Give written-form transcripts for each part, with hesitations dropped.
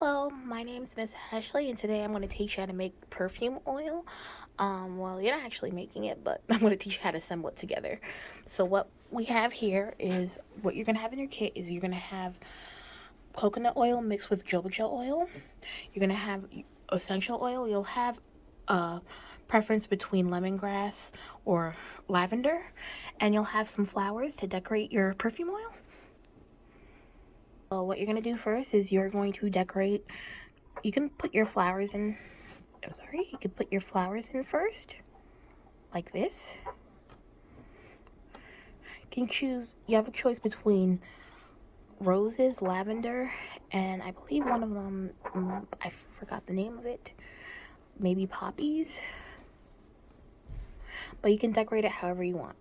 Hello, my name's Miss Ashley, and today I'm going to teach you how to make perfume oil. Well, you're not actually making it, but I'm going to teach you how to assemble it together. So what we have here is what you're going to have in your kit is you're going to have coconut oil mixed with jojoba oil. You're going to have essential oil. You'll have a preference between lemongrass or lavender, and you'll have some flowers to decorate your perfume oil. So what you're going to do first is you're going to decorate. You can put your flowers in. I'm sorry. You can put your flowers in first, like this. You can choose. You have a choice between roses, lavender, and I believe one of them. I forgot the name of it. Maybe poppies. But you can decorate it however you want.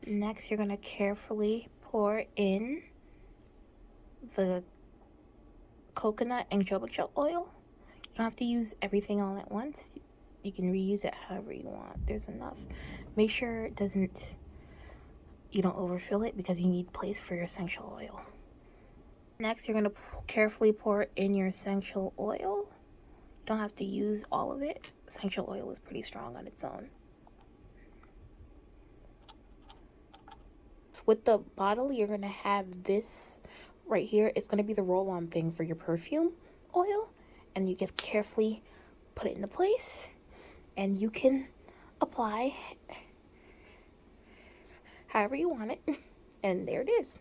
Next, you're gonna carefully pour in the coconut and jojoba oil. You don't have to use everything all at once. You can reuse it however you want. There's enough. Make sure it doesn't, you don't overfill it because you need place for your essential oil. Next, you're going to carefully pour in your essential oil. You don't have to use all of it. Essential oil is pretty strong on its own. So with the bottle, you're going to have this right here. It's going to be the roll-on thing for your perfume oil. And you just carefully put it into place. And you can apply however you want it. And there it is.